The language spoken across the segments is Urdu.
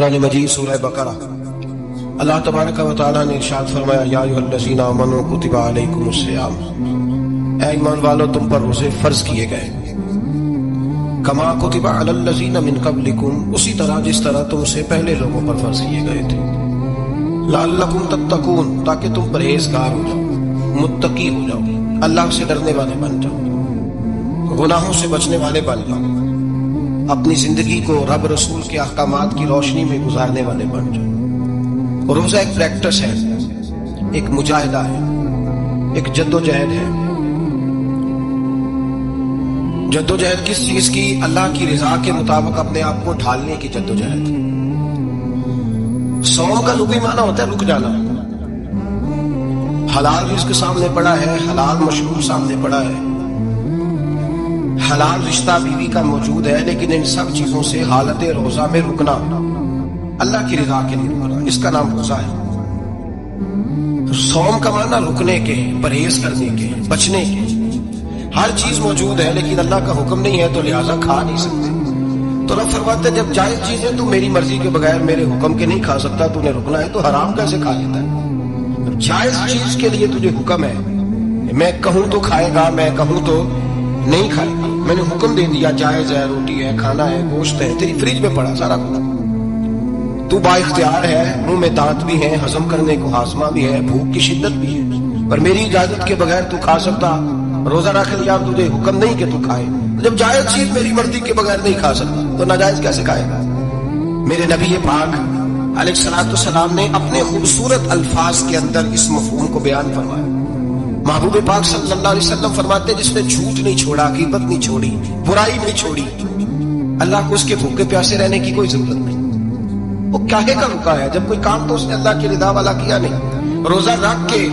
قرآن مجید سورہ بقرہ اللہ تبارک و تعالیٰ نے ارشاد فرمایا یا ایھا الذین آمنوا کتب علیکم الصیام، اے ایمان والو تم پر روزے فرض کیے گئے، کما کتب علی الذین من قبلکم، اسی طرح جس طرح تم سے پہلے لوگوں پر فرض کیے گئے تھے، لعلکم تتقون، تاکہ تم پرہیزگار ہو جاؤ، متقی ہو جاؤ، اللہ سے ڈرنے والے بن جاؤ، گناہوں سے بچنے والے بن جاؤ، اپنی زندگی کو رب رسول کے احکامات کی روشنی میں گزارنے والے بن جاؤ۔ روزہ ایک پریکٹس ہے، ایک مجاہدہ ہے، ایک جد و جہد ہے۔ جد و جہد کس چیز کی؟ اللہ کی رضا کے مطابق اپنے آپ کو ڈھالنے کی جد و جہد۔ صوم کا لغوی معنی ہوتا ہے رک جانا، حلال رزق سامنے پڑا ہے، حلال مشروب سامنے پڑا ہے، حلال رشتہ بیوی کا موجود ہے، لیکن ان سب چیزوں سے حالت روزہ میں رکنا، اللہ کی رضا کے لیے رکنا، اس کا نام روزہ ہے۔ صوم کا معنی رکنے کے، پرہیز کرنے کے، بچنے کے۔ ہر چیز موجود ہے لیکن اللہ کا حکم نہیں ہے تو لہٰذا کھا نہیں سکتے۔ تو رب فرماتے ہیں جب جائز چیز ہے تو میری مرضی کے بغیر میرے حکم کے نہیں کھا سکتا، تو نے رکنا ہے تو حرام کیسے کھا لیتا ہے؟ جائز چیز کے لیے تجھے حکم ہے، میں کہوں تو کھائے گا، میں کہوں تو نہیں کھائے گا۔ میں نے حکم دے دیا، جائز ہے، روٹی ہے، کھانا ہے، گوشت ہے، تیری فریج میں پڑا سارا کچھ، تو با اختیار ہے، منہ میں دانت بھی ہے، ہضم کرنے کو ہاضمہ بھی ہے، بھوک کی شدت بھی ہے، پر میری اجازت کے بغیر تو کھا سکتا؟ روزہ رکھ لیا، تجھے حکم نہیں کہ تو کھائے، جب جائز چیز میری مرضی کے بغیر نہیں کھا سکتا تو ناجائز کیسے کھائے گا؟ میرے نبی پاک علیہ الصلوۃ والسلام نے اپنے خوبصورت الفاظ کے اندر اس مفہوم کو بیان فرمایا۔ محبوب پاک صلی اللہ علیہ وسلم فرماتے جس نے جھوٹ نہیں چھوڑا، غیبت نہیں چھوڑی، برائی نہیں چھوڑی، اللہ کو اس کے بھوکے پیاسے رہنے کی کوئی ضرورت نہیں۔ وہ کاہے کا رکا ہے؟ جب کوئی کام تو اس نے اللہ کی رضا والا کیا نہیں۔ روزہ رکھ کے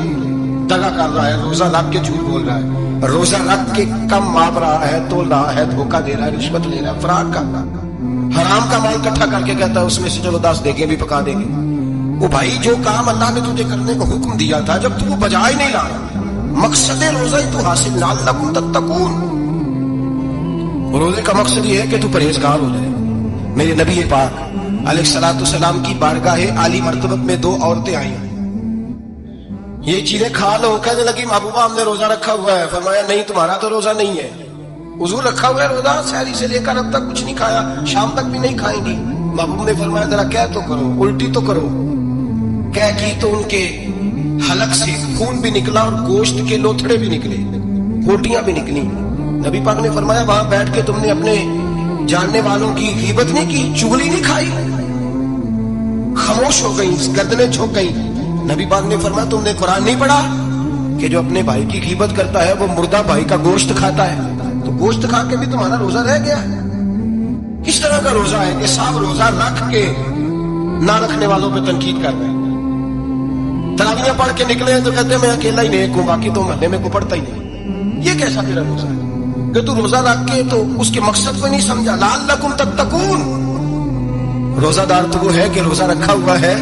دغا کر رہا ہے، روزہ رکھ کے جھوٹ بول رہا ہے، روزہ رکھ کے کم ماپ رہا ہے، تول رہا ہے، دھوکہ دے رہا ہے، رشوت لے رہا ہے، فراڈ کر رہا ہے، حرام کا مال اکٹھا کر کے کہتا ہے اس میں سے چلو 10 دیگیں بھی پکا دیں گے۔ وہ بھائی جو کام اللہ نے تجھے کرنے کو حکم دیا تھا، جب تو وہ بجا ہی نہیں لایا، مقصد روزہ ہی تو حاصل، لعلکم تتقون۔ روزے کا مقصد یہ ہے کہ تو پرہیزگار ہو جائے۔ میرے نبی پاک علیہ الصلوۃ والسلام کی بارگاہ عالی مرتبت میں 2 عورتیں آئیں، یہ چیزیں کھا لو، کہنے لگی محبوبہ ہم نے روزہ رکھا ہوا ہے۔ فرمایا نہیں، تمہارا تو روزہ نہیں ہے، حضور رکھا ہوا ہے روزہ، سحری سے لے کر اب تک کچھ نہیں کھایا، شام تک بھی نہیں کھائیں گی۔ محبوب نے فرمایا ذرا کہہ تو کرو، الٹی تو کرو۔ کہہ کی تو ان کے حلق سے خون بھی نکلا اور گوشت کے لوتھڑے بھی نکلے، بوٹیاں بھی نکلی۔ نبی پاک نے فرمایا وہاں بیٹھ کے تم نے اپنے جاننے والوں کی غیبت نہیں کی، چغلی نہیں کھائی؟ خاموش ہو گئی، گردنیں جھک گئی۔ نبی پاک نے فرمایا تم نے قرآن نہیں پڑھا کہ جو اپنے بھائی کی غیبت کرتا ہے وہ مردہ بھائی کا گوشت کھاتا ہے؟ تو گوشت کھا کے بھی تمہارا روزہ رہ گیا۔ کس طرح کا روزہ ہے کہ صاحب روزہ رکھ کے نہ رکھنے والوں پہ تنقید کر رہے ہیں؟ تراویحیں پڑھ کے نکلے ہیں تو کہتے ہیں میں اکیلا ہی نیک ہوں، باقی تو محلے میں کوئی پڑھتا ہی نہیں۔ یہ کیسا تیرا روزہ ہے کہ تو روزہ رکھ کے تو اس کے مقصد کو نہیں سمجھا؟ لعلکم تتقون۔ روزہ دار تو وہ ہے کہ روزہ رکھا ہوا ہے،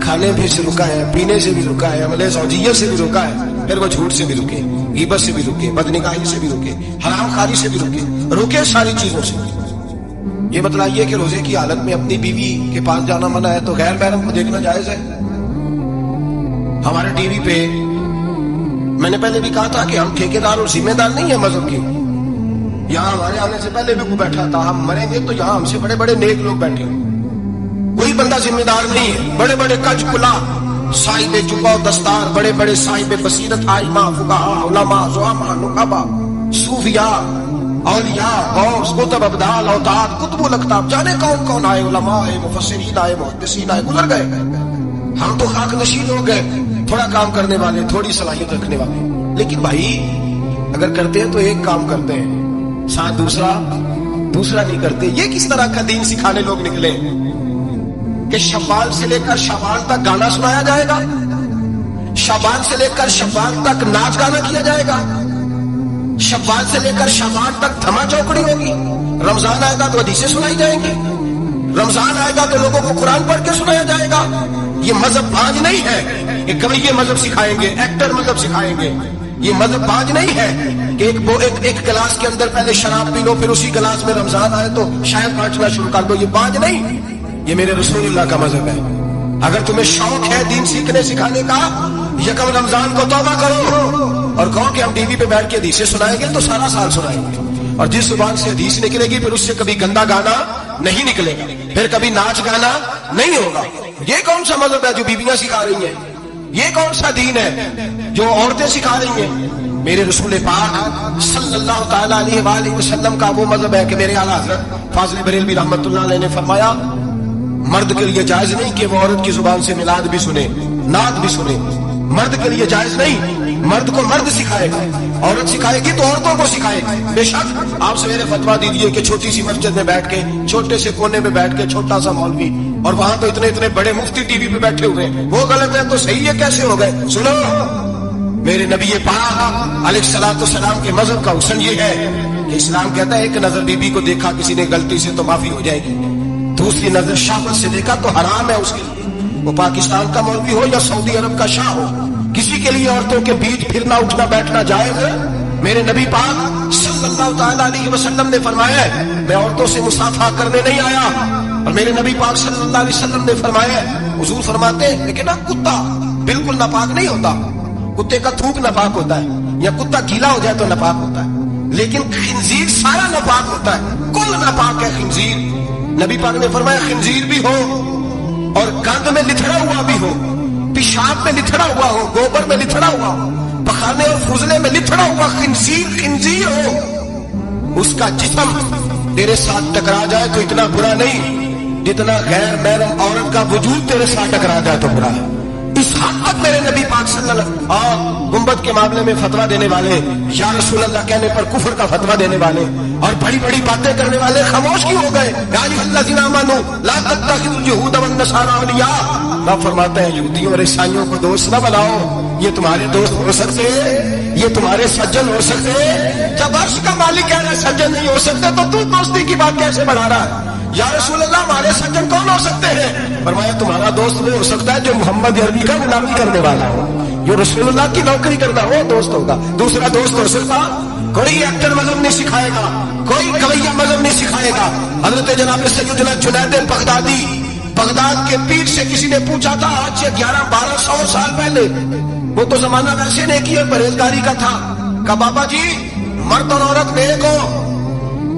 کھانے بھی سے رکا ہے، پینے سے بھی رکا ہے، عمل زوجیت سے بھی رکا ہے، پھر وہ جھوٹ سے بھی رکے، غیبت سے بھی رکے، بدنگاہی سے بھی رکے، حرام خواری سے بھی رکے ساری چیزوں سے۔ یہ بتلائیے کہ روزے کی حالت میں اپنی بیوی کے پاس جانا منع ہے تو غیر محرم کو دیکھنا جائز ہے؟ ہمارے ٹی وی پہ میں نے پہلے بھی کہا تھا کہ ہم ٹھیکیدار اور ذمہ دار نہیں ہیں مذہب کے۔ یہاں ہمارے آنے سے پہلے بھی کوئی بیٹھا تھا، ہم مریں گے تو یہاں ہم سے بڑے بڑے نیک لوگ بیٹھے ہیں، کوئی بندہ ذمہ دار نہیں ہے۔ بڑے بڑے کج کلا، صاحب جبہ و دستار، بڑے بڑے صاحب بصیرت، آئمہ، فقہاء، علماء، زعماء، نقباء، صوفیاء، اولیاء، غوث، قطب، ابدال، اوتاد، قطب الاقطاب، جانے کون کون آئے، علماء آئے، مفسرین آئے، محدثین آئے، گزر گئے۔ ہم تو خاک نشین ہو گئے، تھوڑا کام کرنے والے، تھوڑی صلاحیت رکھنے والے۔ لیکن بھائی اگر کرتے ہیں تو ایک کام کرتے ہیں، ساتھ دوسرا نہیں کرتے۔ یہ کس طرح کا دین سکھانے لوگ نکلے کہ شوال سے لے کر شوال تک گانا سنایا جائے گا، شوال سے لے کر شوال تک ناچ گانا کیا جائے گا، شوال سے لے کر شوال تک دھما چوکڑی ہوگی، رمضان آئے گا تو حدیثیں سنائی جائیں گی، رمضان آئے گا تو لوگوں کو قرآن پڑھ کے سنایا جائے گا۔ یہ مذہب باز نہیں ہے کہ کبھی یہ مذہب سکھائیں گے، ایکٹر مذہب سکھائیں گے۔ یہ مذہب باز نہیں ہے کہ ایک گلاس کے اندر پہلے شراب پی لو، پھر اسی گلاس میں رمضان آئے تو شاید کاٹنا شروع کر دو۔ یہ باز نہیں۔ یہ میرے رسول اللہ کا مذہب ہے. اگر تمہیں شوق ہے دین سیکھنے سکھانے کا, یکم رمضان کو توبہ کرو اور کہو کہ ہم ٹی وی پہ بیٹھ کے حدیثیں سنائیں گے تو سارا سال سنائیں گے, اور جس زبان سے حدیث نکلے گی پھر اس سے کبھی گندا گانا نہیں نکلے گا, پھر کبھی ناچ گانا نہیں ہوگا. یہ کون سا مذہب ہے جو بیویاں سکھا رہی ہیں؟ یہ کون سا دین ہے جو عورتیں سکھا رہی ہیں؟ میرے رسول پاک صلی اللہ تعالی علیہ وآلہ وسلم کا وہ مذہب ہے کہ میرے اعلیٰ حضرت فاضل بریلوی رحمۃ اللہ علیہ نے فرمایا, مرد کے لیے جائز نہیں کہ وہ عورت کی زبان سے میلاد بھی سنے, نعت بھی سنے. مرد کے لیے جائز نہیں, مرد کو مرد سکھائے گا, عورت سکھائے گی تو عورتوں کو سکھائے گا. بے شک آپ سویرے فتویٰ دیجیے کہ چھوٹی سی مسجد میں بیٹھ کے, چھوٹے سے کونے میں بیٹھ کے چھوٹا سا مولوی, اور وہاں تو اتنے بڑے مفتی ٹی وی پہ بیٹھے ہوئے ہیں, وہ غلط ہے تو صحیح ہے کیسے ہو گئے؟ سنو, میرے نبی پاک علیہ الصلوۃ والسلام کے مذہب کا حسن یہ ہے کہ اسلام کہتا ہے ایک نظر بی بی کو دیکھا کسی نے غلطی سے تو معافی ہو جائے گی, دوسری نظر شہوت سے دیکھا تو حرام ہے اس کے لیے, وہ پاکستان کا مولوی ہو یا سعودی عرب کا شاہ ہو, کسی کے لیے عورتوں کے بیچ پھرنا اٹھنا بیٹھنا جائز ہے. میرے نبی پاک صلی اللہ تعالی علیہ وسلم نے فرمایا ہے میں عورتوں سے مصافحہ کرنے نہیں آیا, اور میرے نبی پاک صلی اللہ علیہ وسلم نے فرمایا ہے, حضور فرماتے ہیں لیکن نا کتا بالکل ناپاک نہیں ہوتا, کتے کا تھوک ناپاک ہوتا ہے, یا کتا گیلا ہو جائے تو ناپاک ہوتا ہے, لیکن خنزیر سارا ناپاک ہوتا ہے, کل ناپاک ہے خنزیر. نبی پاک نے فرمایا خنزیر بھی ہو اور گند میں لتھڑا ہوا بھی ہو, پیشاب میں لتھڑا ہوا ہو, گوبر میں لتھڑا ہوا ہو, پخانے اور فضلے میں لتھڑا ہوا خنزیر ہو, اس کا جسم تیرے ساتھ ٹکرا جائے تو اتنا برا نہیں جتنا غیر محرم عورت کا وجود تیرے ساتھ ٹکرا جائے تو برا ہے. اس حد تک میرے نبی پاک صلی اللہ علیہ وسلم, اور گنبد کے معاملے میں فتویٰ دینے والے, یا رسول اللہ کہنے پر کفر کا فتویٰ دینے والے اور بڑی بڑی باتیں کرنے والے خاموش کیوں ہو گئے؟ یا الذین آمنوا لا تتخذوا اليہود والنصارى اولیاء, اللہ فرماتا ہے یہودیوں اور عیسائیوں کو دوست نہ بناؤ, یہ تمہارے دوست ہو سکتے, یہ تمہارے سجن ہو سکتے. جب عرش کا مالک کہہ رہا ہے سجن نہیں ہو سکتے تو دوستی کی بات کیسے بڑھا رہا ہے؟ یا رسول اللہ ہمارے سجن کون ہو سکتے ہیں؟ فرمایا تمہارا دوست وہ ہو سکتا ہے جو محمد عربی کا غلامی کرنے والا ہو, جو رسول اللہ کی نوکری کرتا ہو دوست ہوگا. دوسرا دوست ہو سکتا کوئی ایکٹر مذہب نہیں سکھائے گا, کوئی گویا مذہب نہیں سکھائے گا. حضرت جناب سیدنا جنید بغدادی, بغداد کے پیر سے کسی نے پوچھا تھا آج سے 1100-1200 سال پہلے, وہ تو زمانہ ویسے نیکی اور پرہیزگاری کا تھا, کہا بابا جی مرد اور عورت نیک ہو,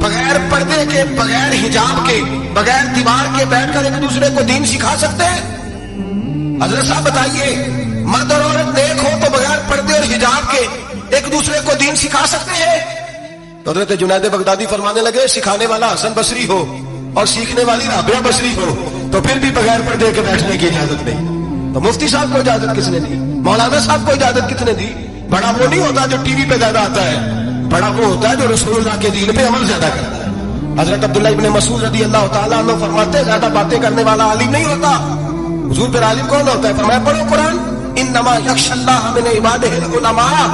بغیر پردے کے, بغیر حجاب کے, بغیر دیوار کے بیٹھ کر ایک دوسرے کو دین سکھا سکتے ہیں؟ حضرت صاحب بتائیے, مرد اور عورت نیک ہو تو بغیر پردے اور حجاب کے ایک دوسرے کو دین سکھا سکتے ہیں؟ تو حضرت جنید بغدادی فرمانے لگے سکھانے والا حسن بصری ہو اور سیکھنے والی رابعہ بصری ہو تو پھر بھی بغیر پردے کے بیٹھنے کی اجازت نہیں. تو مفتی صاحب کو اجازت کس نے دی؟ مولانا صاحب کو اجازت کس نے دی؟ بڑا وہ نہیں ہوتا جو ٹی وی پہ زیادہ آتا ہے, بڑا وہ ہوتا ہے جو رسول اللہ کے دین پہ عمل زیادہ کرتا ہے. حضرت عبداللہ ابن مسعود رضی اللہ تعالیٰ عنہ فرماتے ہیں زیادہ باتیں کرنے والا عالم نہیں ہوتا. حضور پھر عالم کون ہوتا ہے؟ فرمایا پڑھو قرآن, انما یخشی اللہ من عبادہ العلماء,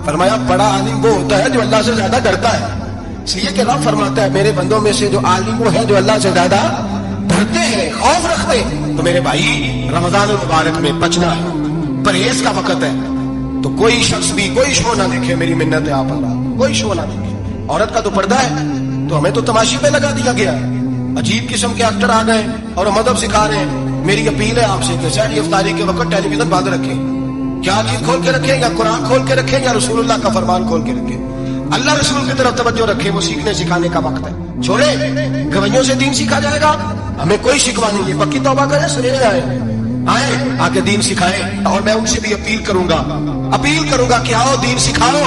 فرمایا بڑا عالم وہ ہوتا ہے جو اللہ سے زیادہ ڈرتا ہے. اس لیے کہ رب فرماتا ہے میرے بندوں میں سے جو عالم وہ ہے جو اللہ سے زیادہ ڈرتے ہیں, خوف رکھتے ہیں. تو میرے بھائی رمضان المبارک میں بچنا ہے, پرہیز کا وقت ہے, تو کوئی شخص بھی کوئی شو نہ دیکھے, میری منت ہے آپ اللہ, کوئی شو نہ دیکھے. عورت کا تو پردہ ہے تو ہمیں تو تماشی پہ لگا دیا گیا, عجیب قسم کے ایکٹر آ گئے اور مذہب سکھا رہے ہیں. میری اپیل ہے آپ سے کہ سحری افطاری کے وقت ٹیلی ویژن بند رکھیں, کیا چیز کھول کے رکھیں, یا قرآن کھول کے رکھیں یا رسول اللہ کا فرمان کھول کے رکھیں. اللہ رسول کی طرف توجہ رکھیں, وہ سیکھنے سکھانے کا وقت ہے. چھوڑے گویوں سے دین سیکھا جائے گا, ہمیں کوئی شکوا نہیں ہے. پکی توبہ کریں, سنیرے آئے آ کے دین سکھائیں, اور میں ان سے بھی اپیل کروں گا کہ آؤ دین سکھاؤ.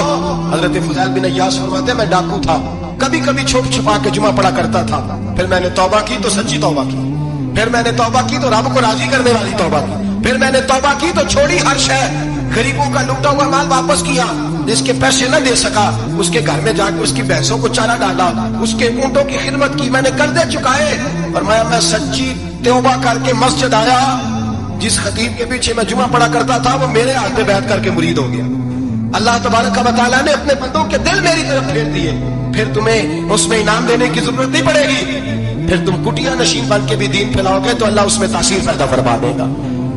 حضرت فضیل بن عیاض فرماتے ہیں میں ڈاکو تھا, کبھی کبھی چھپ چھپا کے جمعہ پڑھا کرتا تھا, پھر میں نے توبہ کی تو سچی توبہ کی, پھر میں نے توبہ کی تو رب کو راضی کرنے والی توبہ کی, پھر میں نے توبہ کی تو چھوڑی ہر شے, غریبوں کا لوٹا ہوا مال واپس کیا, جس کے پیسے نہ دے سکا اس کے گھر میں جا کے اس کی بھینسوں کو چارہ ڈالا, اس کے اونٹوں کی خدمت کی, میں نے قرضے چکائے. فرمایا میں سچی توبہ کر کے مسجد آیا, جس خطیب کے پیچھے میں جمعہ پڑھا کرتا تھا وہ میرے ہاتھ میں بیٹھ کر کے مرید ہو گیا. اللہ تبارک و تعالیٰ نے اپنے بندوں کے دل میری طرف پھیر دیے, پھر تمہیں اس میں انعام دینے کی ضرورت نہیں پڑے گی. پھر تم کٹیا نشین بن کے بھی دین پھیلاؤ گے تو اللہ اس میں تاثیر پیدا فرما دے گا.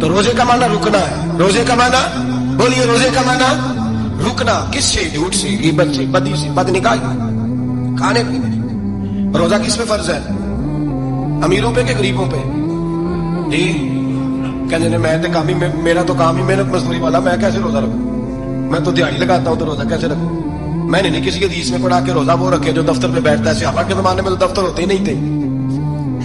تو روزے کا معنی رکنا ہے, روزے کا معنی بولیے, روزے کا معنی رکنا. کس سے؟ جھوٹ سے, غیبت سے, بدی سے, بد نگاہی, کھانے پینے. روزہ کس پہ فرض ہے؟ امیروں پہ کہ غریبوں پہ؟ جی کہنے نے میں تو کام ہی میرا تو کام ہی محنت مزدوری والا, میں کیسے روزہ رکھوں, میں تو دیہڑی لگاتا ہوں تو روزہ کیسے رکھوں. میں نے نہیں کسی حدیث میں پڑھا کہ روزہ وہ رکھے جو دفتر میں بیٹھتا ہے. صحابہ کے زمانے میں تو دفتر ہوتے ہی نہیں تھے,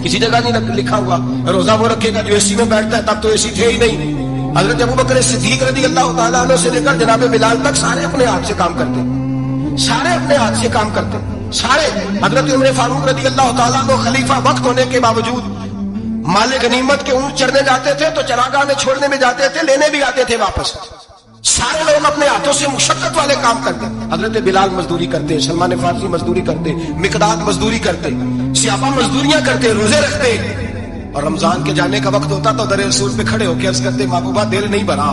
کسی جگہ نہیں لکھا ہوا روزہ وہ رکھے گا جو اے سی میں بیٹھتا ہے, تب تو اے سی تھے ہی نہیں. حضرت ابوبکر صدیق رضی اللہ تعالیٰ عنہ سے لے کر جناب بلال تک سارے اپنے ہاتھ سے کام کرتے, سارے اپنے ہاتھ سے کام کرتے سارے. حضرت عمر فاروق رضی اللہ تعالیٰ عنہ خلیفہ وقت ہونے کے باوجود مال غنیمت کے اونٹ چرنے جاتے تھے تو چراگاہ میں چھوڑنے میں جاتے تھے, لینے بھی آتے تھے واپس. سارے لوگ اپنے ہاتھوں سے مشقت والے کام کرتے. حضرت بلال مزدوری کرتے, سلمان فارسی مزدوری کرتے, مقداد مزدوری کرتے, صحابہ مزدوریاں کرتے, روزے رکھتے. اور رمضان کے جانے کا وقت ہوتا تو در رسول پہ کھڑے ہو کے عرض کرتے محبوبہ دل نہیں بھرا,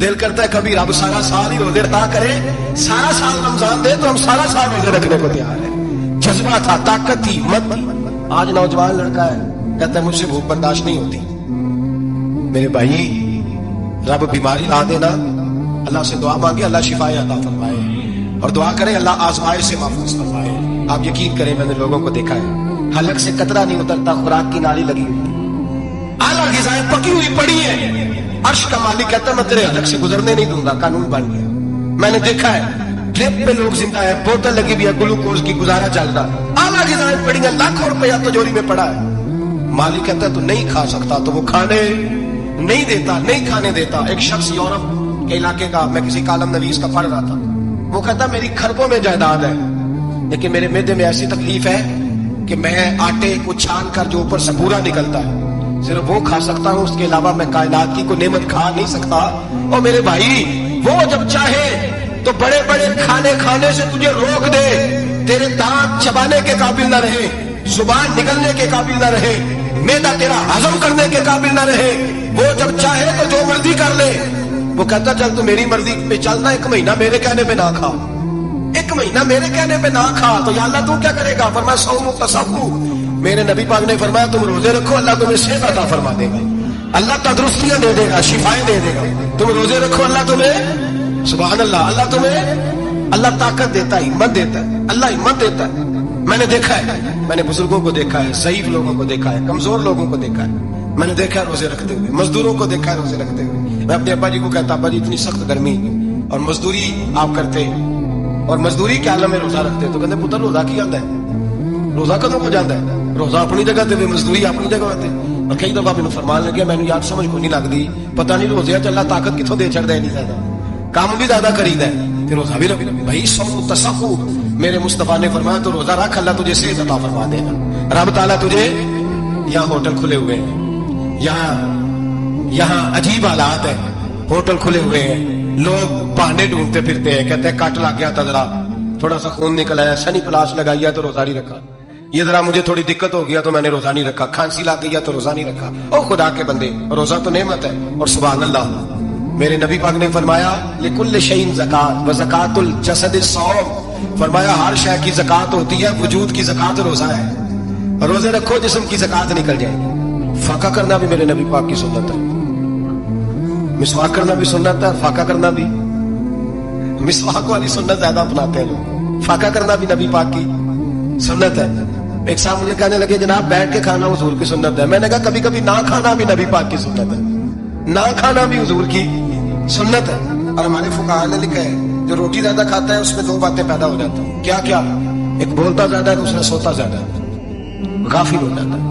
دل کرتا ہے کبھی رب سارا سال ہی روزے عطا کرے, سارا سال رمضان دے تو ہم سارا سال روزے رکھنے کو تیار ہیں. جذبہ تھا, طاقت تھی, ہمت تھی. آج نوجوان لڑکا ہے کہتا ہے مجھ سے بھوک برداشت نہیں ہوتی. میرے بھائی رب بیماری لا دینا, اللہ سے دعا مانگے اللہ شفا عطا فرمائے, اور دعا کریں اللہ آزمائش سے محفوظ فرمائے. آپ یقین کریں میں نے لوگوں کو دیکھا ہے حلق سے قطرہ نہیں اترتا, خوراک کی نالی لگی ہوئی, اعلیٰ غذائیں پکی ہوئی پڑی ہیں. عرش کا مالک کہتا ہے میں تیرے حلق سے گزرنے نہیں دوں گا, قانون بن گیا. میں نے دیکھا ہے ڈرپ پہ لوگ زندہ ہے, بوتل لگی ہوئی ہے, گلوکوز کی گزارا چل رہا, اعلیٰ غذائیں پڑی ہیں, لاکھوں روپیہ تجوری میں پڑا ہے. مالک کہتا ہے تو نہیں کھا سکتا, تو وہ کھانے نہیں دیتا, نہیں کھانے دیتا. ایک شخص یورپ کے علاقے کا, میں کسی کالم نویس کا پڑھ رہا تھا, وہ کہتا میری کھربوں میں جائیداد ہے لیکن میرے معدے میں ایسی تکلیف ہے کہ میں آٹے کو چھان کر جو اوپر سے بھورا نکلتا ہے صرف وہ کھا سکتا ہوں, اس کے علاوہ میں کائنات کی کوئی نعمت کھا نہیں سکتا. اور میرے بھائی وہ جب چاہے تو بڑے بڑے کھانے کھانے سے تجھے روک دے, تیرے دانت چبانے کے قابل نہ رہے, زبان نگلنے کے قابل نہ رہے, معدہ تیرا ہضم کرنے کے قابل نہ رہے. وہ جب چاہے تو جو مرضی کر لے. وہ کہتا چل تو میری مرضی پہ چلنا, ایک مہینہ میرے کہنے پہ نہ کھا, ایک مہینہ میرے کہنے پہ نہ کھا. تو یا اللہ تو کیا کرے گا؟ فرمایا صوم تصوم. میرے نبی پاک نے فرمایا تم روزے رکھو, اللہ تمہیں صحت عطا فرما دے گا, اللہ تندرستیاں دے دے گا, شفائیں دے دے گا. تم روزے رکھو, اللہ تمہیں, سبحان اللہ, اللہ تمہیں, اللہ طاقت دیتا ہے, ہمت دیتا ہے, اللہ ہمت دیتا ہے. میں نے دیکھا ہے, میں نے بزرگوں کو دیکھا ہے, ضعیف لوگوں کو دیکھا ہے, کمزور لوگوں کو دیکھا ہے, میں نے دیکھا ہے روزے رکھتے ہوئے, مزدوروں کو دیکھا ہے روزے رکھتے ہوئے. میں اپنے ابا جی کو کہتا ابا جی اتنی سخت گرمی اور مزدوری آپ کرتے اور مزدوری کے عالم میں روزہ رکھتے, تو کہتے پتر روزہ کی آتا ہے, روزہ کدوں کو جاتا ہے, روزہ اپنی جگہ تے مزدوری اپنی جگہ تے. اور کئی دفعہ مینوں فرمان لگیا, مینوں یاد سمجھ کو نہیں لگتی, پتہ نہیں روزے چ اللہ طاقت کتوں دے چڑھتا ہے, نہیں زیادہ کام بھی زیادہ کریدا ہے تے روزہ بھی رکھ. بھائی صوم تصوم, میرے مصطفیٰ نے فرمایا تو روزہ رکھ, اللہ تجھے صحت عطا فرما دے گا. رب تعالیٰ تجھے, یہاں ہوٹل کھلے ہوئے ہیں, یہاں عجیب حالات ہے, ہوٹل کھلے ہوئے ہیں, لوگ بہانے ڈھونڈتے پھرتے ہیں, کہتے ہیں کٹ لگ گیا تھا, ذرا تھوڑا سا خون نکل آیا, سنی پلاس لگائی ہے تو روزہ نہیں رکھا, یہ ذرا مجھے تھوڑی دقت ہو گیا تو میں نے روزہ نہیں رکھا, کھانسی لگ گئی تو روزہ نہیں رکھا. او خدا کے بندے, روزہ تو نعمت ہے. اور سبحان اللہ, میرے نبی پاک نے فرمایا لکل شیء زکات و زکات الجسد الصوم, فرمایا ہر شے کی زکات ہوتی ہے, وجود کی زکات روزہ ہے. روزے رکھو جسم کی زکات نکل جائے گی. فاقہ کرنا بھی میرے نبی پاک کی سنت ہے, مسواک کرنا بھی سنت ہے, فاقہ کرنا بھی, مسواک والی سنت زیادہ اپناتے ہیں لوگ, فاقہ کرنا بھی نبی پاک کی سنت ہے. ایک صاحب مجھے کہنے لگے جناب بیٹھ کے کھانا حضور کی سنت ہے. میں نے کہا کبھی کبھی نہ کھانا بھی نبی پاک کی سنت ہے, نہ کھانا بھی حضور کی سنت ہے. اور ہمارے فقہاء نے لکھا ہے جو روٹی زیادہ کھاتا ہے اس میں دو باتیں پیدا ہو جاتی ہیں. کیا کیا؟ ایک بولتا زیادہ ہے, دوسرا سوتا زیادہ ہے, غافل ہو جاتا ہے.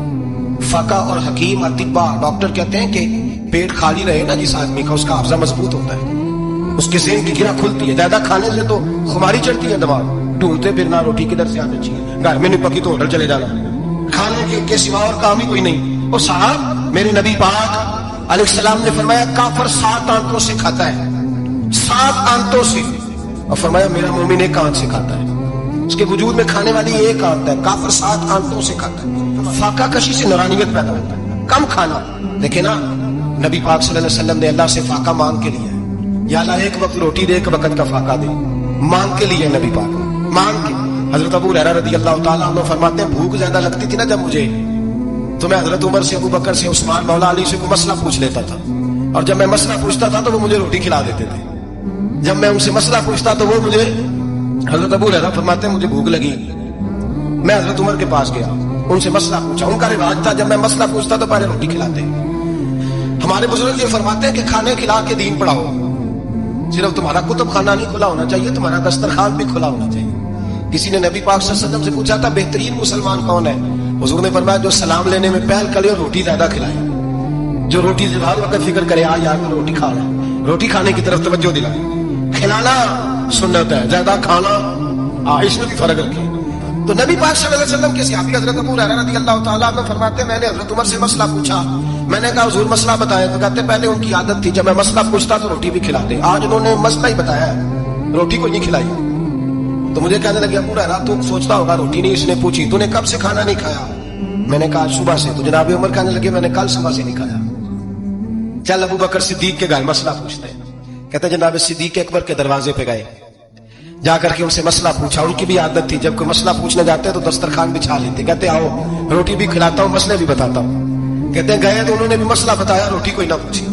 فقہ اور حکیم اطباء ڈاکٹر کہتے ہیں کہ پیٹ خالی رہے نا جس آدمی کا, اس کا حافظہ مضبوط ہوتا ہے, اس کے ذہن کی گرہ کھلتی ہے. زیادہ کھانے سے تو خماری چڑھتی ہے, دماغ ڈھونڈتے پھرنا روٹی کدھر سے آنی چاہیے, گھر میں نہیں پکی تو ہوٹل چلے جانا, کھانے کے سوا اور کام ہی کوئی نہیں. اور صاحب میرے نبی پاک علیہ السلام نے فرمایا کافر 7 آنتوں سے کھاتا ہے, 7 آنتوں سے. اور فرمایا میرا مومن 1 آنت سے کھاتا ہے, اس کے وجود میں کھانے والی 1 آنت ہے. کافر 7 آنتوں سے کھاتا ہے. فاقہ کشی سے نورانیت پیدا ہوتا ہے, کم کھانا. دیکھیں نا نبی پاک صلی اللہ علیہ وسلم نے اللہ سے فاقہ مانگ کے لیا ہے, یا اللہ 1 وقت روٹی دے, 1 وقت کا فاقہ دے, مانگ کے لیے نبی پاک مانگ کے. حضرت ابو ہریرہ رضی اللہ تعالیٰ عنہ فرماتے ہیں بھوک زیادہ لگتی تھی نا جب مجھے, تو میں حضرت عمر سے, ابو بکر سے, عثمان مولا علی سے کوئی مسئلہ پوچھ لیتا تھا, اور جب میں مسئلہ پوچھتا تھا تو وہ مجھے روٹی کھلا دیتے تھے. جب میں ان سے مسئلہ پوچھتا تو وہ مجھے, حضرت ابو ہریرہ فرماتے ہیں مجھے بھوک لگی, میں حضرت عمر کے پاس گیا, ان سے مسئلہ پوچھا. ان کا رواج تھا جب میں مسئلہ پوچھتا تو پہلے روٹی کھلاتے. ہمارے بزرگ یہ فرماتے ہیں کہ کھانے کھلا کے دین پڑھاؤ. صرف تمہارا کتب خانہ نہیں کھلا ہونا چاہیے, تمہارا دسترخوان بھی کھلا ہونا چاہیے. کسی نے نبی پاک صلی اللہ علیہ وسلم سے پوچھا تھا بہترین مسلمان کون ہے؟ حضور نے فرمایا جو سلام لینے میں پہل کرے اور روٹی زیادہ کھلائے, جو روٹی سے ہر وقت فکر کرے یار میں روٹی کھا رہا ہے, روٹی کھانے کی طرف توجہ دلائے. کھلانا سنت ہے, زیادہ کھانا اس میں بھی فرق رکھے. تو نبی پاک صلی اللہ علیہ وسلم کے صحابی حضرت ابو ہریرہ رضی اللہ تعالیٰ عنہ فرماتے ہیں میں نے حضرت عمر سے مسئلہ پوچھا. میں نے کہا حضور مسئلہ بتائیں. تو کہتے پہلے ان کی عادت تھی جب میں مسئلہ پوچھتا تو روٹی بھی کھلاتے. آج انہوں نے مسئلہ ہی بتایا ہے, روٹی کو نہیں کھلائی. تو مجھے کہنے لگے ابو ہریرہ تو سوچتا ہوگا روٹی نہیں اس نے پوچھی, تو نے کب سے کھانا نہیں کھایا؟ میں نے کہا صبح سے. تو جناب عمر کہنے لگے میں نے کل صبح سے نہیں کھایا. چل ابو بکر صدیق کے گھر مسئلہ پوچھتے ہیں. کہتے جناب صدیق اکبر کے دروازے پہ گئے, جا کر کے ان سے مسئلہ پوچھا. ان کی بھی عادت تھی جب کوئی مسئلہ پوچھنے جاتے تو دسترخوان بچھا لیتے. کہتے آؤ روٹی بھی کھلاتا ہوں مسئلے بھی بتاتا ہوں. کہتے ہیں گئے تو انہوں نے بھی مسئلہ بتایا, روٹی کوئی نہ پوچھی.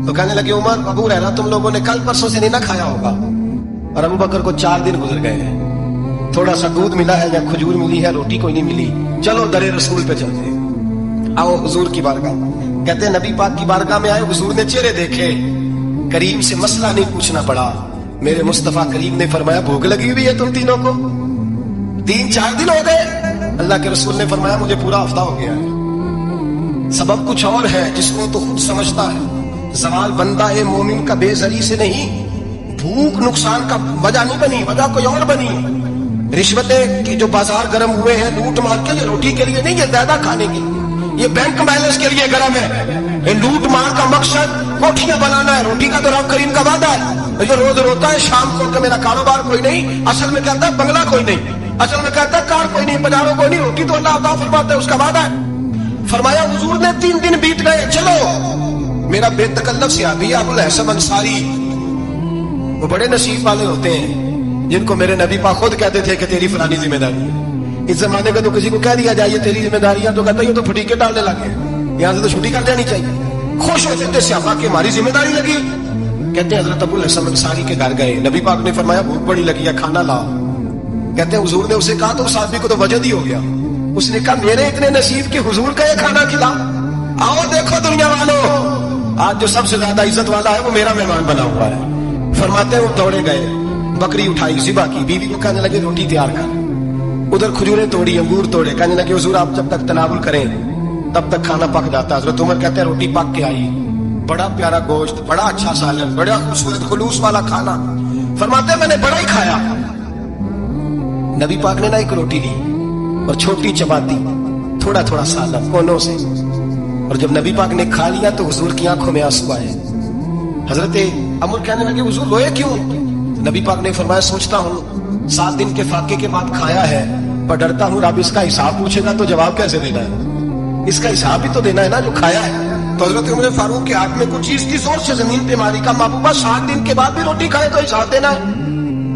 تو کہنے لگے عمر ابو ہریرہ تم لوگوں نے کل پرسوں سے نہیں نہ کھایا ہوگا. اور ابو بکر کو 4 دن گزر گئے ہیں, تھوڑا سا دودھ ملا ہے یا کھجور ملی ہے, روٹی کوئی نہیں ملی. چلو در رسول پہ چلتے ہیں, آؤ حضور کی بارگاہ. کہتے ہیں نبی پاک کی بارگاہ میں آئے, حضور نے چہرے دیکھے, کریم سے مسئلہ نہیں پوچھنا پڑا. میرے مصطفیٰ کریم نے فرمایا بھوک لگی ہوئی ہے تم تینوں کو, 3-4 دن ہو گئے. اللہ کے رسول نے فرمایا مجھے پورا ہفتہ ہو گیا ہے. سبب کچھ اور ہے جس کو تو خود سمجھتا ہے. زوال بندہ مومن کا بے زری سے نہیں, بھوک نقصان کا وجہ نہیں بنی, وجہ کوئی اور بنی. رشوتیں کہ جو بازار گرم ہوئے ہیں لوٹ مار کے, یہ روٹی کے لیے نہیں, یہ زیادہ کھانے کے لیے, یہ بینک بیلنس کے لیے گرم ہے. یہ لوٹ مار کا مقصد کوٹھیاں بنانا ہے, روٹی کا تو رب کریم کا وعدہ ہے. جو روز روتا ہے شام کو کہ میرا کاروبار کوئی نہیں, اصل میں کہتا ہے بنگلہ کوئی نہیں, اصل میں کہتا ہے کار کوئی نہیں, بازاروں کوئی نہیں, روٹی تو اللہ عطا فرماتا ہے, اس کا وعدہ ہے. فرمایا حضور نے 3 دن بیت گئے, چلو. میرا بے تکلف صحابی ابو الحسن انصاری, وہ بڑے نصیب والے ہوتے ہیں جن کو میرے نبی پاک خود کہتے تھے کہ تیری فلانی ذمہ داری ہے. اس زمانے میں تو کسی کو کہہ دیا جائے تیری ذمہ داری ہے تو کہتا ہے یہ تو پھٹیکے ڈالنے لگے, یہاں سے تو چھٹی کر دینی چاہیے. خوش ہوتے تھے صحابہ کہ ہماری ذمہ داری لگی. کہتے ہیں حضرت ابو الحسن انصاری کے گھر گئے, نبی پاک نے فرمایا بھوک بڑی لگی ہے کھانا لاؤ. کہتے ہیں حضور نے اسے کہا تو اس آدمی کو تو وجد ہی ہو گیا. اس نے کہا میرے اتنے نصیب کہ حضور کا یہ کھانا کھلا. آؤ دیکھو دنیا والوں, آج جو سب سے زیادہ عزت والا ہے وہ میرا مہمان بنا ہوا ہے. فرماتے ہیں وہ دوڑے گئے, بکری اٹھائی, ذبح کی, بیوی کو کہنے لگے روٹی تیار کر. ادھر کھجوریں توڑی, انگور توڑے, کہنے لگے حضور آپ جب تک تناول کریں تب تک کھانا پک جاتا. حضرت عمر کہتے ہیں روٹی پک کے آئی, بڑا پیارا گوشت, بڑا اچھا سالن, بڑا خوبصورت خلوص والا کھانا. فرماتے ہیں میں نے بڑا ہی کھایا. نبی پاک نے نہ ایک روٹی لی اور چھوٹی چپاتی, تھوڑا تھوڑا سالن کونوں سے. اور جب نبی پاک نے کھا لیا تو حضور کی آنکھوں میں آنسو آئے. حضرت عمر کہنے لگے حضور روئے کیوں؟ نبی پاک نے فرمایا سوچتا ہوں 7 دن کے فاقے کے بعد کھایا ہے, پر ڈرتا ہوں رب اس کا حساب پوچھے گا تو جواب کیسے دینا ہے, اس کا حساب بھی تو دینا ہے نا جو کھایا ہے. تو حضرت عمر فاروق کے ہاتھ میں کچھ چیز کی زور سے زمین پہ ماری, کا محبوبہ 7 دن کے بعد بھی روٹی کھائے تو حساب دینا ہے.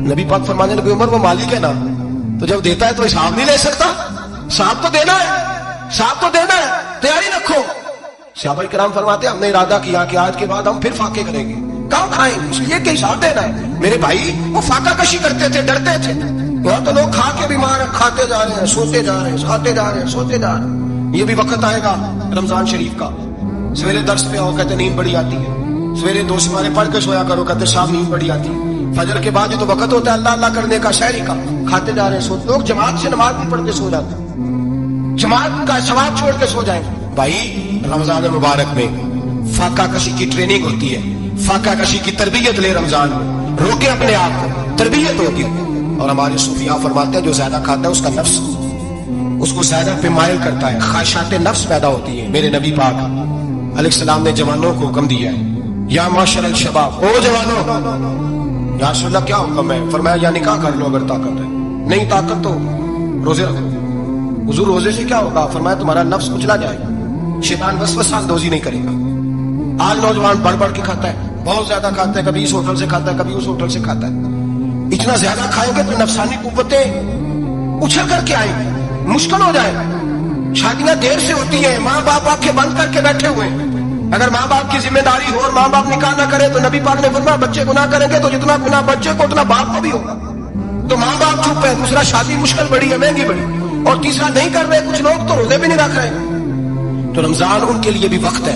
نبی پاک فرمانے لگے عمر وہ مالک ہے نا, تو جب دیتا ہے تو حساب نہیں لے سکتا, حساب تو دینا ہے, حساب تو دینا ہے, تیاری رکھو. صحابہ کرام فرماتے ہیں ہم نے ارادہ کیا کہ آج کے بعد ہم پھر فاقے کریں گے. کہاں کھائیں, اس لیے کہ حساب دینا ہے. میرے بھائی وہ فاقہ کشی کرتے تھے, ڈرتے تھے. یہاں تو لوگ کھا کے بیمار ہیں, کھاتے جا رہے ہیں, سوتے جا رہے ہیں, کھاتے جا رہے ہیں, سوتے جا رہے ہیں. یہ بھی وقت آئے گا رمضان شریف کا, سویرے درس پہ آؤ کہتے نیند بڑی آتی ہے, سویرے 2 سپارے پڑھ کے سویا کرو کہتے شام نیند بڑی آتی ہے. فجر کے بعد یہ تو وقت ہوتا ہے اللہ اللہ کرنے کا, شہری کا, کھاتے جا رہے ہیں, سوتے. لوگ جماعت سے نماز بھی پڑھ کے سو جاتے ہیں, جماعت کا ثواب چھوڑ کے سو جائیں. بھائی رمضان مبارک میں فاقہ کشی کی ٹریننگ ہوتی ہے, فاقہ کشی کی تربیت لے, رمضان روکے اپنے آپ کو, تربیت ہوتی ہے. اور ہمارے صوفیاء فرماتے ہیں جو زیادہ کھاتا ہے اس کا نفس اس کو زیادہ پہ مائل کرتا ہے, خواہشات نفس پیدا ہوتی ہے. میرے نبی پاک علیہ السلام نے جوانوں کو حکم دیا ہے, یا معاشر الشباب, او جوانوں. یا رسول اللہ کیا حکم ہے؟ فرمایا یا نکاح کر لو اگر طاقت ہے, نہیں طاقت تو روزے رکھو. حضور روزے سے کیا ہوگا؟ فرمایا تمہارا نفس کچلا جائے گا, شیطان وسوسہ اندوزی نہیں کرے گا. آج نوجوان بڑھ بڑھ کے کھاتا ہے, بہت زیادہ کھاتا ہے, کبھی اس ہوٹل سے کھاتا ہے, کبھی اس ہوٹل سے کھاتا ہے. اتنا زیادہ کھائیں گے تو نفسانی قوتیں اچھل کر کے آئیں گی, مشکل ہو جائے. شادیاں دیر سے ہوتی ہیں, ماں باپ آپ کے بند کر کے بیٹھے ہوئے ہیں. اگر ماں باپ کی ذمہ داری ہو اور ماں باپ نکاح نہ کرے تو نبی پاک نے فرمایا بچے گناہ کریں گے تو جتنا گناہ بچے کو اتنا باپ کو بھی ہوگا. تو ماں باپ چپ ہے, دوسرا شادی مشکل بڑی ہے, مہنگی بڑی, اور تیسرا نہیں کر رہے. کچھ لوگ تو روزے بھی نہیں رکھ رہے. تو رمضان ان کے لیے بھی وقت ہے,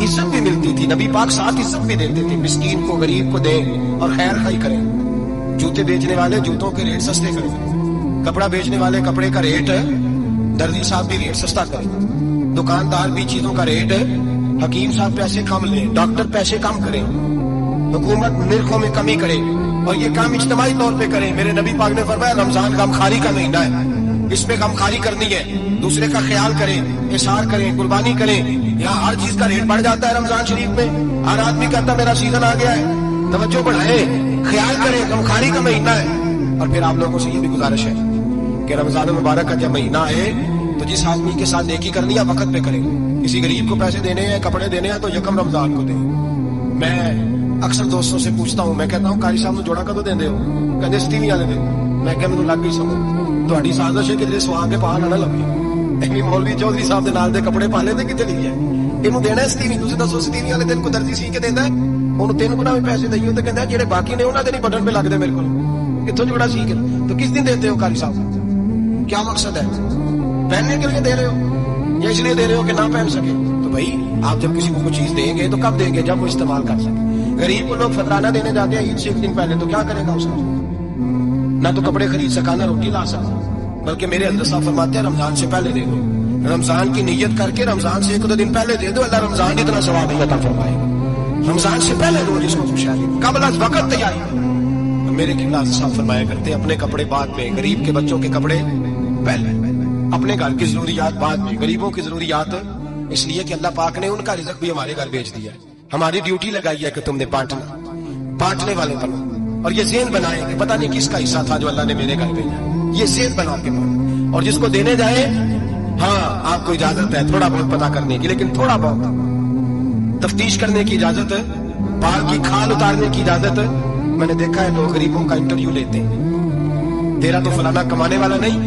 عزت بھی ملتی تھی. نبی پاک ساتھ عزت بھی دیتے تھے, مسکین کو غریب کو دیں اور خیر خائی کریں. جوتے بیچنے والے جوتوں کے ریٹ سستے کریں, کپڑا بیچنے والے کپڑے کا ریٹ, درزی صاحب بھی ریٹ سستا کریں, دکاندار بھی چیزوں کا ریٹ, حکیم صاحب پیسے کم لیں, ڈاکٹر پیسے کم کریں, حکومت نرخوں میں کمی کرے, اور یہ کام اجتماعی طور پہ کریں. میرے نبی پاک نے فرمایا رمضان غمخواری کا مہینہ ہے, اس میں غمخواری کرنی ہے, دوسرے کا خیال کریں, احسان کریں, قربانی کریں. یہاں ہر چیز کا ریٹ بڑھ جاتا ہے رمضان شریف میں. ہر آدمی کہتا میرا سیزن آ گیا ہے, توجہ بڑھائے, خیال کریں, غمخواری کا مہینہ ہے. اور پھر آپ لوگوں سے یہ بھی گزارش ہے کہ رمضان مبارک کا جب مہینہ آئے تو جس آدمی کے ساتھ نیکی کرنی ہے وقت پہ کریں. کسی غریب کو پیسے دینے ہیں, کپڑے دینے ہیں تو یکم رمضان کو دیں. میں اکثر دوستوں سے پوچھتا ہوں, میں کہتا ہوں قاری صاحب نو جوڑا کدو دیندے ہو؟ کہندے ستیویں والے دن. میں کہ مینوں لگ گئی سمجھ, تہاڈی سازش ہے کہ جے سوا کے پا نہ لگے. ایویں مولوی چودھری صاحب دے نال دے کپڑے پا لے تے کتے لئی ہے اینوں دینا ہے ستیویں. تسی دسو ستیویں والے دن کو درزی سی کے دیندا ہے, اونوں 3 گنا بھی پیسے دئیو تے کہندا جڑے باقی نے انہاں دے نہیں بٹن پہ لگ دے میرے کول, کتھوں جوڑا سی کے. تو کس دن دیتے ہو قاری صاحب؟ کیا مقصد ہے؟ پہننے کے لیے دے رہے ہو یا اس لیے دے رہے ہو کہ نہ پہن سکے؟ تو بھائی آپ جب کسی کو کوئی چیز دیں گے تو کب دیں گے؟ جب وہ استعمال کر سکے. غریب کو لوگ فطرانہ دینے جاتے ہیں عید سے 1 دن پہلے, تو کیا کرے گا اس کا؟ نہ تو کپڑے خرید سکا, نہ روٹی لا سکا. بلکہ میرے حضرت صاحب فرماتے ہیں رمضان سے پہلے دے دو, رمضان کی نیت کر کے رمضان سے 1-2 دن پہلے دے دو, اللہ رمضان اتنا ثواب عطا فرمائے گا. رمضان سے پہلے دو جس کو خوشی آئے, قبل از وقت تیاری. میرے قبلہ صاحب فرمایا کرتے اپنے کپڑے بعد میں, غریب کے بچوں کے کپڑے پہلے, اپنے گھر کی ضروریات بعد میں, غریبوں کی ضروریات. اس لیے کہ اللہ پاک نے ان کا رزق بھی ہمارے گھر بھیج دیا ہے. ہماری ڈیوٹی لگائی ہے کہ تم نے بانٹنا, بانٹنے والے بنو. اور یہ ذہن بنائے کہ پتہ نہیں کس کا حصہ تھا جو اللہ نے میرے گھر بھیجا. یہ ذہن بنا کے بنو. اور جس کو دینے جائے, ہاں آپ کو اجازت ہے تھوڑا بہت پتہ کرنے کی, لیکن تھوڑا بہت تفتیش کرنے کی اجازت, بال کی کھال اتارنے کی اجازت. میں نے دیکھا ہے لوگ غریبوں کا انٹرویو لیتے ہیں, تیرا تو فلانا کمانے والا نہیں,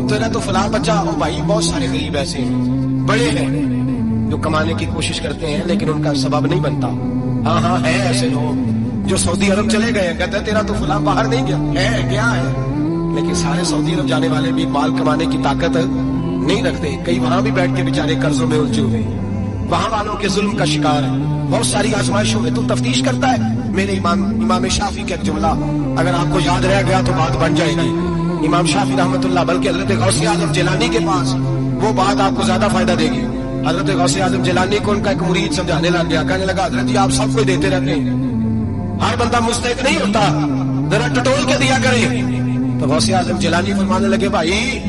تیرا تو فلاں بچہ. او بھائی بہت سارے غریب ایسے ہیں, بڑے ہیں, جو کمانے کی کوشش کرتے ہیں لیکن ان کا سبب نہیں بنتا. ہاں ہے ایسے لوگ جو سعودی عرب چلے گئے, کہتے ہیں تیرا تو فلاں باہر نہیں گیا. ہے کیا ہے, لیکن سارے سعودی عرب جانے والے بھی مال کمانے کی طاقت نہیں رکھتے. کئی وہاں بھی بیٹھ کے بیچارے قرضوں میں الجھے ہوئے ہیں, وہاں والوں کے ظلم کا شکار ہے. بہت ساری آزمائشوں میں تو تفتیش کرتا ہے. میرے امام شافعی کا ایک جملہ اگر آپ کو یاد رہ گیا تو بات بن جائے گی. امام شافعی رحمۃ اللہ, بلکہ حضرت غوث اعظم جیلانی کے پاس وہ بات آپ کو زیادہ فائدہ دے گی. حضرت غوث اعظم جیلانی کو ان کا ایک مرید سمجھانے لگ گیا, کہنے لگا حضرت جی آپ سب کو دیتے رہتے ہیں, ہر بندہ مستحق نہیں ہوتا, ذرا ٹٹول کے دیا کریں. تو غوث اعظم جیلانی فرمانے لگے بھائی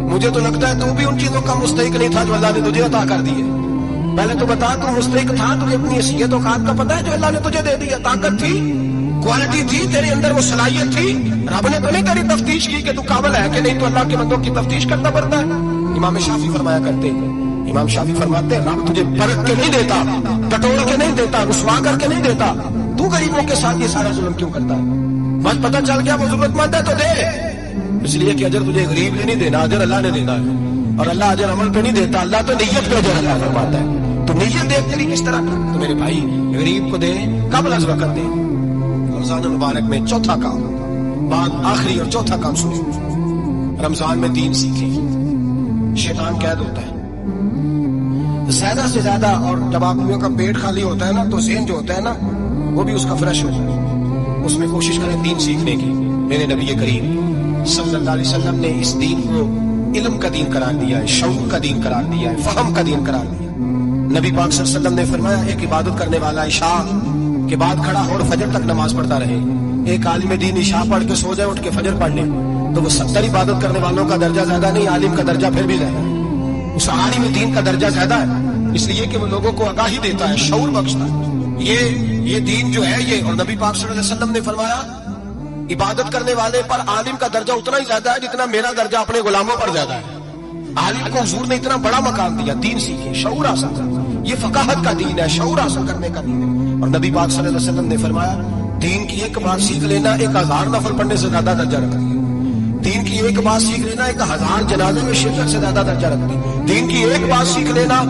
مجھے تو لگتا ہے تو بھی ان چیزوں کا مستحق نہیں تھا جو اللہ نے تجھے عطا کر دی ہے. پہلے تو بتا تو مستحق تھا, تجھے اپنی حیثیت و اوقات کا پتا ہے جو اللہ نے تجھے دے دی ہے؟ طاقت تھی, کوالٹی تھی, تیرے اندر وہ صلاحیت تھی. رب نے تو نہیں تیری تفتیش کی کہ تو قابل ہے کہ نہیں, تو اللہ کے بندوں کی تفتیش کرنا پڑتا ہے. امام شافعی فرمایا کرتے ہیں, امام شافعی فرماتے ہیں رب تجھے پرکھ کے نہیں دیتا, ٹٹول کے نہیں دیتا, رسوا کر کے نہیں دیتا. تو غریبوں کے ساتھ یہ سارا ظلم کیوں کرتا ہے؟ بس پتہ چل گیا وہ ضرورت مند ہے تو دے. اس لیے کہ اجر تجھے غریب نے نہیں دینا, اجر اللہ نے دینا ہے. اور اللہ اجر عمل پہ نہیں دیتا, اللہ تو نیت پہ اجر اللہ فرماتا ہے. تو نیت دیکھ تیری کس طرح. تو میرے بھائی غریب کو دے قبل از وقت دے. رمضان المبارک میں چوتھا کام, بعد آخری اور چوتھا کام سنیں. رمضان میں دین سیکھیں. شیطان قید ہوتا ہے زیادہ سے زیادہ, اور جب آدمیوں کا پیٹ خالی ہوتا ہے نا تو ذہن جو ہوتا ہے نا وہ بھی اس کا فریش ہوتا ہے. اس میں کوشش کریں دین سیکھنے کی. میرے نبی کریم صلی اللہ علیہ وسلم نے اس دین کو علم کا دین قرار دیا ہے, شعور کا دین قرار دیا ہے, فہم کا دین قرار دیا. نبی پاک صلی اللہ علیہ وسلم نے فرمایا ایک عبادت کرنے والا عشاء کے بعد کھڑا اور فجر تک نماز پڑھتا رہے. ایک عالم دین عشاء پڑھ کے سو جائے, اٹھ کے فجر پڑھ لے, تو وہ 70 عبادت کرنے والوں کا درجہ زیادہ نہیں, عالم کا درجہ پھر بھی زیادہ. اس عالم دین کا درجہ زیادہ ہے, اس لیے کہ وہ لوگوں کو آگاہی دیتا ہے, شعور بخشتا ہے. یہ دین جو ہے یہ, اور نبی پاک صلی اللہ علیہ وسلم نے فرمایا عبادت کرنے والے پر عالم کا درجہ اتنا ہی زیادہ ہے جتنا میرا درجہ اپنے غلاموں پر زیادہ ہے. عالم کو حضور نے اتنا بڑا مقام دیا. دین سیکھیں, شعور حاصل کریں. یہ فقاہت کا دین ہے, شعور حاصل کرنے کا دین ہے. اور نبی پاک صلی اللہ علیہ وسلم نے فرمایا دین کی ایک بات سیکھ لینا 1000 نفل پڑھنے سے زیادہ درجہ رکھتی ہے. دین کی ایک بات سیکھ لینا 1000 جنازے میں شرکت سے زیادہ درجہ رکھتی ہے. دین کی ایک بات سیکھ لینا,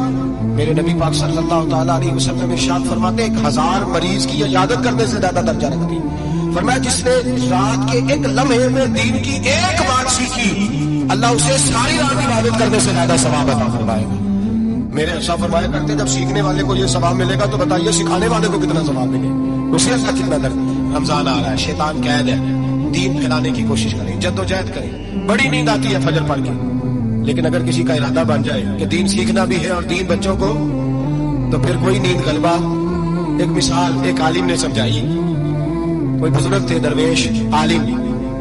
میرے نبی پاک صلی اللہ تعالیٰ علیہ وسلم ارشاد فرماتے 1000 مریض کی عیادت کرنے سے زیادہ درجہ رکھتی ہے. فرمایا جس نے رات کے ایک لمحے میں دین کی ایک بات سیکھی, اللہ اسے ساری رات عبادت کرنے سے زیادہ ثواب عطا فرمائے گا. میرے ارشاد فرمایا کرتے جب سیکھنے والے کو یہ ثواب ملے گا تو بتائیے سکھانے والے کو کتنا ثواب ملے گا، اسے اللہ کتنا درد۔ رمضان آ رہا ہے، شیطان قید ہے، دین پھیلانے کی کوشش کریں، جدوجہد کریں۔ بڑی نیند آتی ہے فجر پڑھ کے، لیکن اگر کسی کا ارادہ بن جائے کہ دین سیکھنا بھی ہے اور دین بچوں کو، تو پھر کوئی نیند غلبہ۔ ایک مثال ایک عالم نے سمجھائی، کوئی بزرگ تھے درویش عالم،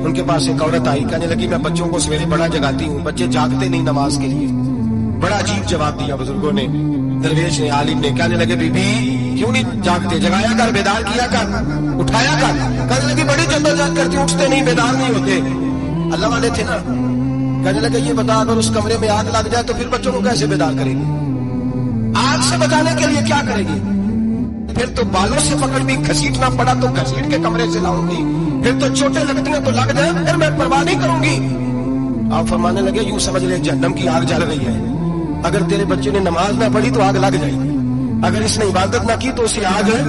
ان کے پاس ایک عورت آئی، کہنے لگی میں بچوں کو سویرے بڑا جگاتی ہوں، بچے جاگتے نہیں نماز کے لیے۔ بڑا عجیب جواب دیا بزرگوں نے، درویش نے، عالم نے، کہنے لگے بی بی کیوں نہیں جاگتے، جگایا کر، بیدار کیا کر، اٹھایا کر۔ کہنے لگی بڑی جدوجہد کرتی، اٹھتے نہیں، بیدار نہیں ہوتے۔ اللہ والے تھے نا، کہنے لگے یہ بتا اگر اس کمرے میں آگ لگ جائے تو پھر بچوں کو کیسے بیدار کرے گی؟ آگ سے بچانے کے لیے کیا کرے گی؟ پھر تو بالوں سے پکڑ بھی، گھسیٹنا پڑا تو گھسیٹ کے کمرے سے لاؤں گی، پھر تو چوٹیں لگتی ہیں تو لگ جائے، پھر میں پرواہ نہیں کروں گی۔ آپ فرمانے لگے یوں سمجھ لے جہنم کی آگ جل رہی ہے، اگر تیرے بچے نے نماز نہ پڑھی تو آگ لگ جائے گی، اگر اس نے عبادت نہ کی تو اسے آگ ہے۔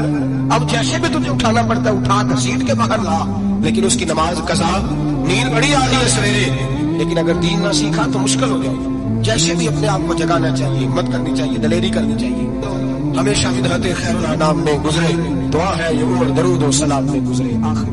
اب جیسے بھی تجھے اٹھانا پڑتا ہے اٹھا گھسیٹ کے باہر لا، لیکن اس کی نماز قضا۔ نیند بڑی آ رہی ہے سویرے، لیکن اگر دین نہ سیکھا تو مشکل ہو جائے گی۔ جیسے بھی اپنے آپ کو جگانا چاہیے، ہمت کرنی چاہیے، دلیری کرنی چاہیے۔ ہمیشہ فطرت خیر الانام میں گزرے، دعا ہے یہ عمر درود و سلام میں گزرے۔ آخر